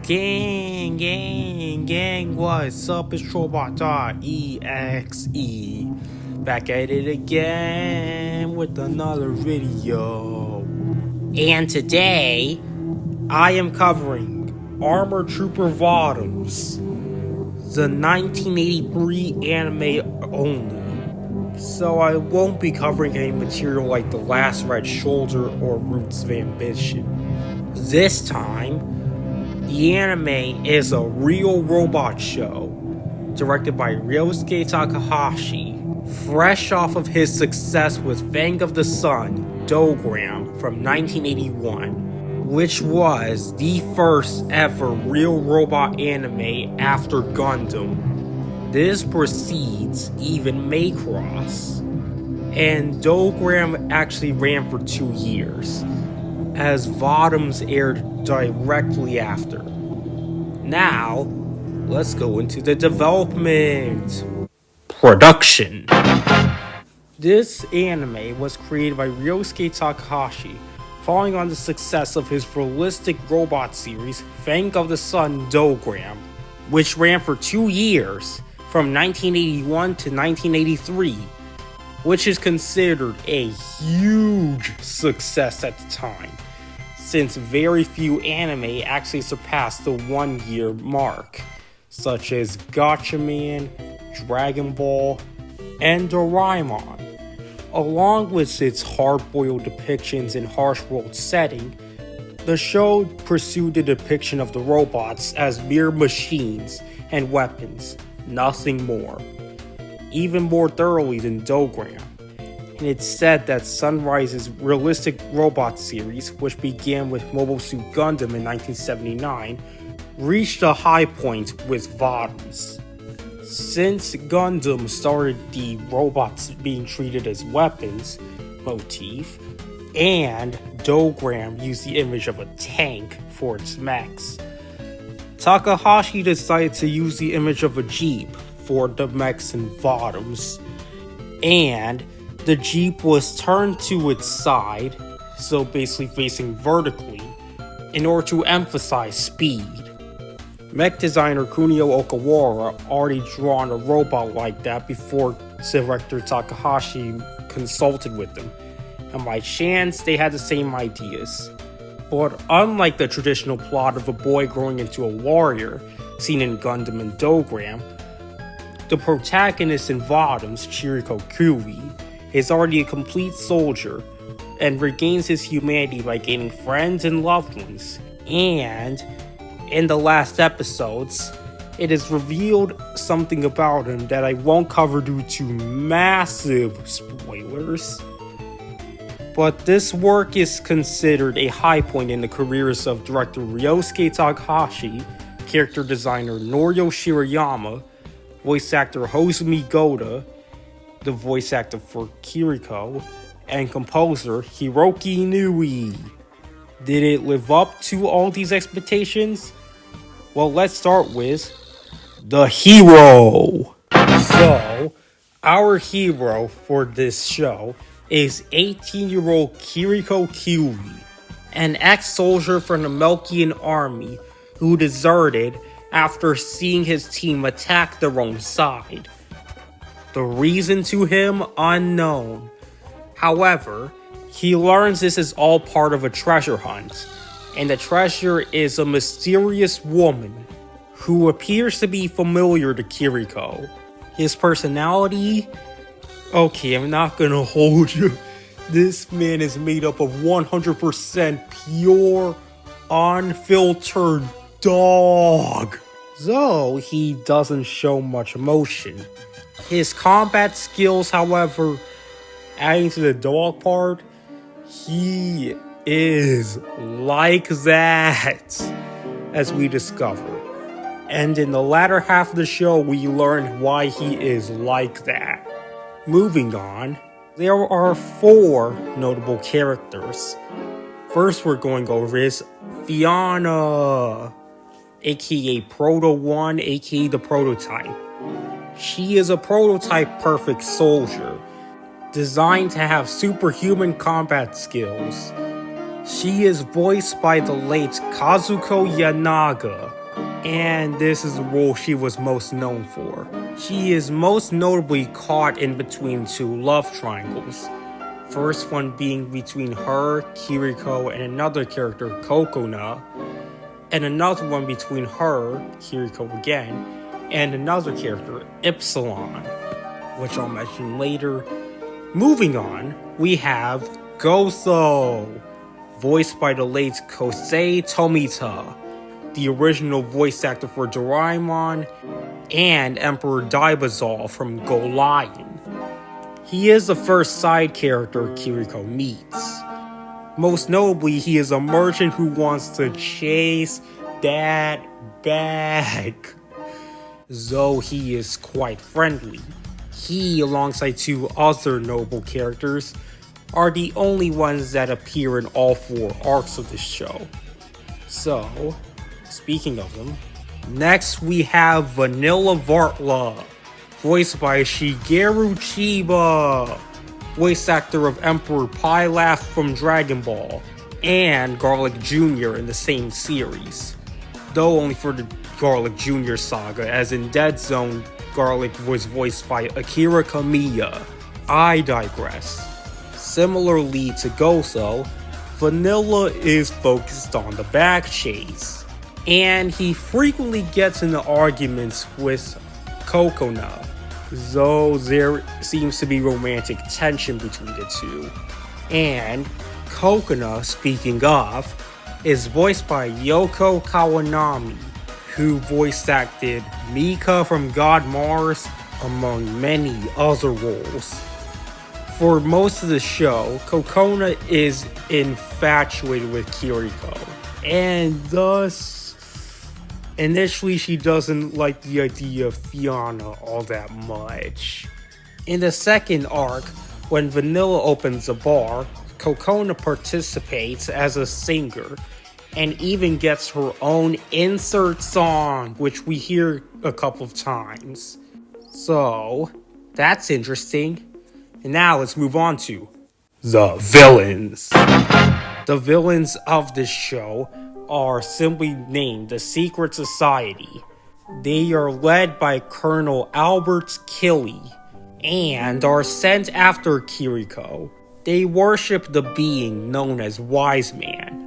Gang, what's up? It's Trollbot.EXE. Back at it again with another video. And today, I am covering Armored Trooper VOTOMS, the 1983 anime only. So I won't be covering any material like The Last Red Shoulder or Roots of Ambition. This time, the anime is a real robot show, directed by Ryosuke Takahashi, fresh off of his success with Fang of the Sun Dougram from 1981, which was the first ever real robot anime after Gundam. This precedes even Macross, and Dougram actually ran for 2 years, as VOTOMS aired directly after. Now, let's go into the development. Production. This anime was created by Ryosuke Takahashi, following on the success of his realistic robot series, Fang of the Sun Dougram, which ran for 2 years, from 1981 to 1983, which is considered a huge success at the time, since very few anime actually surpassed the 1 year mark, such as Gatchaman, Dragon Ball, and Doraemon. Along with its hard-boiled depictions in harsh world setting, the show pursued the depiction of the robots as mere machines and weapons, nothing more, even more thoroughly than Dougram. And it's said that Sunrise's realistic robot series, which began with Mobile Suit Gundam in 1979, reached a high point with VOTOMS. Since Gundam started the robots being treated as weapons motif, and Dougram used the image of a tank for its mechs, Takahashi decided to use the image of a Jeep for the mechs in VOTOMS, and the Jeep was turned to its side, so basically facing vertically, in order to emphasize speed. Mech designer Kunio Okawara already drawn a robot like that before director Takahashi consulted with them, and by chance they had the same ideas. But unlike the traditional plot of a boy growing into a warrior seen in Gundam and Dougram, the protagonist in VOTOMS, Chiriko Kui, is already a complete soldier and regains his humanity by gaining friends and loved ones. And in the last episodes, it is revealed something about him that I won't cover due to massive spoilers. But this work is considered a high point in the careers of director Ryosuke Takahashi, character designer Norio Shirayama, voice actor Hozumi Goda, the voice actor for Kiriko, and composer Hiroki Nui. Did it live up to all these expectations? Well, let's start with the hero. So, our hero for this show is 18-year-old Kiriko Kui, an ex-soldier from the Melkian army who deserted after seeing his team attack their own side. The reason to him, unknown. However, he learns this is all part of a treasure hunt, and the treasure is a mysterious woman who appears to be familiar to Kiriko. His personality? Okay, I'm not gonna hold you. This man is made up of 100% pure, unfiltered dog. Though he doesn't show much emotion. His combat skills, however, adding to the dog part, he is like that, as we discover. And in the latter half of the show, we learn why he is like that. Moving on, there are 4 notable characters. First we're going over is Fiona, aka Proto 1, aka the Prototype. She is a prototype perfect soldier, designed to have superhuman combat skills. She is voiced by the late Kazuko Yanaga, and this is the role she was most known for. She is most notably caught in between two love triangles. First one being between her, Kiriko, and another character, Kokona, and another one between her, Kiriko again, and another character, Epsilon, which I'll mention later. Moving on, we have Goso, voiced by the late Kosei Tomita, the original voice actor for Doraemon, and Emperor Daibazal from Go Lion. He is the first side character Kiriko meets. Most notably, he is a merchant who wants to chase that bag. Though he is quite friendly, he, alongside two other noble characters, are the only ones that appear in all 4 arcs of this show. So, speaking of them, next we have Vanilla Vartla, voiced by Shigeru Chiba, voice actor of Emperor Pilaf from Dragon Ball, and Garlic Jr. in the same series, though only for the Garlic Jr. saga, as in Dead Zone, Garlic was voiced by Akira Kamiya. I digress. Similarly to Goso, Vanilla is focused on the bag chase, and he frequently gets into arguments with Kokona, though there seems to be romantic tension between the two. And Kokona, speaking of, is voiced by Yoko Kawanami, who voice acted Mika from God Mars, among many other roles. For most of the show, Kokona is infatuated with Kiriko, and thus, initially she doesn't like the idea of Fiona all that much. In the second arc, when Vanilla opens a bar, Kokona participates as a singer, and even gets her own insert song, which we hear a couple of times. So, that's interesting. And now let's move on to the villains. The villains of this show are simply named the Secret Society. They are led by Colonel Albert Killy and are sent after Kiriko. They worship the being known as Wise Man.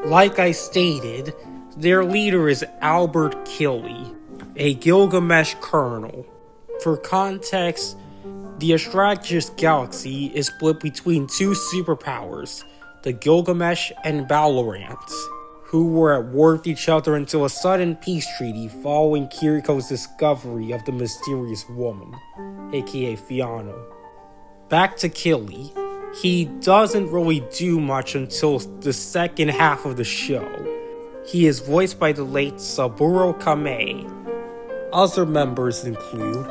Like I stated, their leader is Albert Killy, a Gilgamesh colonel. For context, the Astragalus galaxy is split between 2 superpowers, the Gilgamesh and Balorant, who were at war with each other until a sudden peace treaty following Kiriko's discovery of the mysterious woman, aka Fiona. Back to Killy. He doesn't really do much until the second half of the show. He is voiced by the late Saburo Kame. Other members include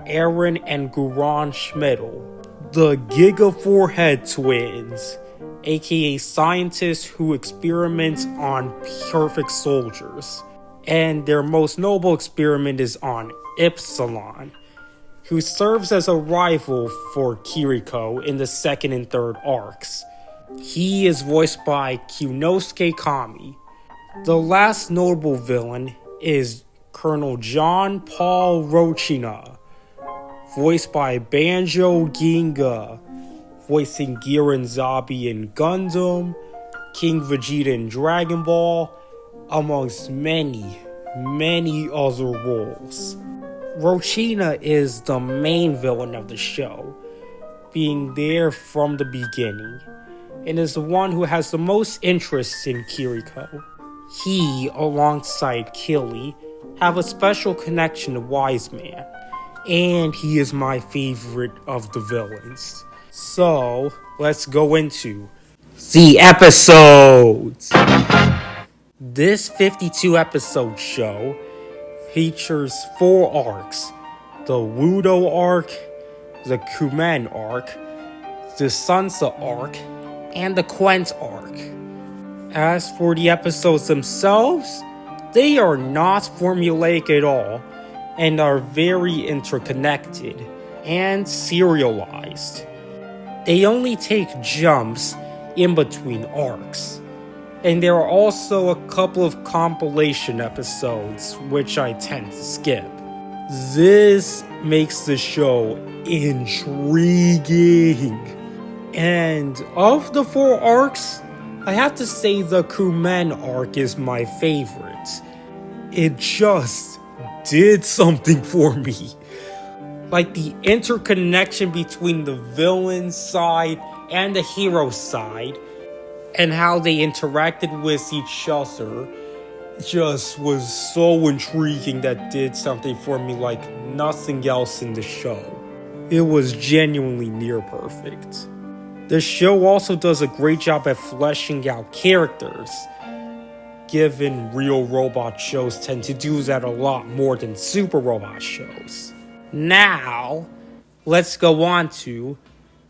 Aaron and Guran Schmidl, the Giga Forehead twins, aka scientists who experiment on perfect soldiers, and their most noble experiment is on Epsilon, who serves as a rival for Kiriko in the second and third arcs. He is voiced by Kyunosuke Kami. The last notable villain is Colonel John Paul Rochina, voiced by Banjo Ginga, voicing Giran Zabi in Gundam, King Vegeta in Dragon Ball, amongst many, many other roles. Rochina is the main villain of the show, being there from the beginning, and is the one who has the most interest in Kiriko. He, alongside Killy, have a special connection to Wise Man, and he is my favorite of the villains. So, let's go into the episodes! This 52 episode show features 4 arcs: the Wudo arc, the Kumen arc, the Sansa arc, and the Quent arc. As for the episodes themselves, they are not formulaic at all, and are very interconnected and serialized. They only take jumps in between arcs. And there are also a couple of compilation episodes, which I tend to skip. This makes the show intriguing. And of the 4 arcs, I have to say the crewmen arc is my favorite. It just did something for me. Like the interconnection between the villain side and the hero side, and how they interacted with each other, just was so intriguing that did something for me like nothing else in the show. It was genuinely near perfect. The show also does a great job at fleshing out characters, given real robot shows tend to do that a lot more than super robot shows. Now, let's go on to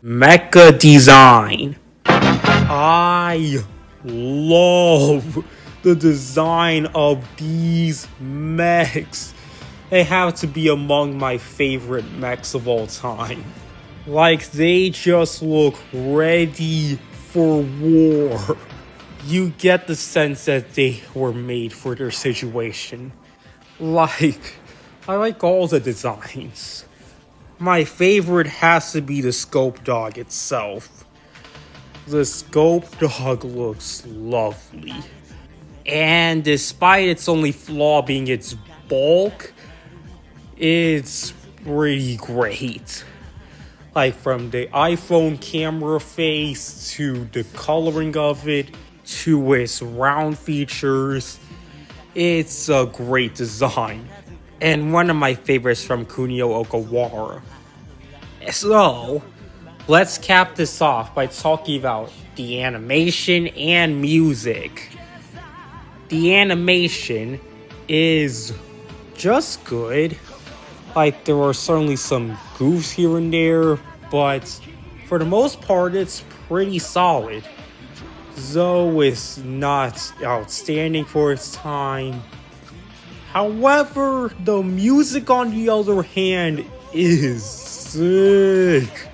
mecha design. I love the design of these mechs. They have to be among my favorite mechs of all time. Like, they just look ready for war. You get the sense that they were made for their situation. Like, I like all the designs. My favorite has to be the Scope Dog itself. The Scope Dog looks lovely. And despite its only flaw being its bulk, it's pretty great. Like, from the iPhone camera face, to the coloring of it, to its round features, it's a great design. And one of my favorites from Kunio Okawara. So, let's cap this off by talking about the animation and music. The animation is just good. Like, there are certainly some goofs here and there, but for the most part, it's pretty solid. Though it's not outstanding for its time. However, the music on the other hand is sick.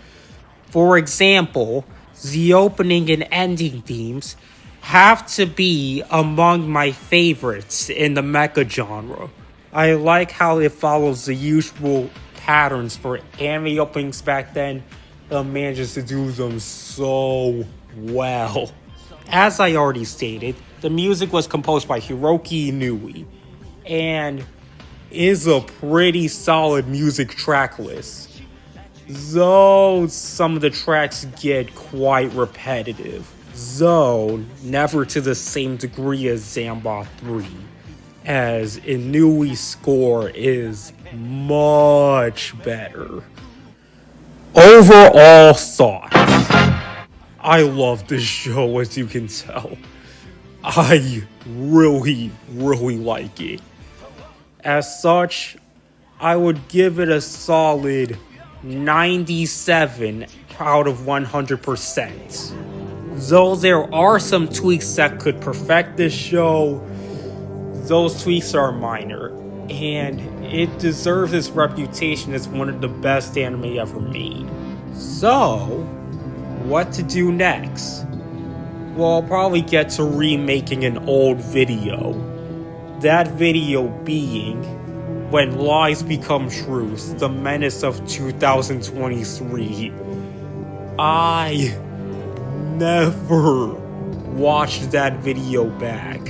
For example, the opening and ending themes have to be among my favorites in the mecha genre. I like how it follows the usual patterns for anime openings back then. It manages to do them so well. As I already stated, the music was composed by Hiroki Inui, and is a pretty solid music track list. Though some of the tracks get quite repetitive. Though never to the same degree as Zambot 3. As Inui's score is much better. Overall thoughts. I love this show, as you can tell. I really like it. As such, I would give it a solid 97 out of 100%. Though there are some tweaks that could perfect this show, those tweaks are minor, and it deserves its reputation as one of the best anime ever made. So, what to do next? Well, I'll probably get to remaking an old video. That video being When Lies Become Truth, the Menace of 2023. I never watched that video back.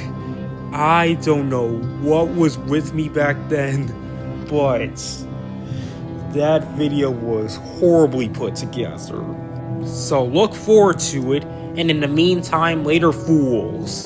I don't know what was with me back then, but that video was horribly put together. So look forward to it, and in the meantime, later fools.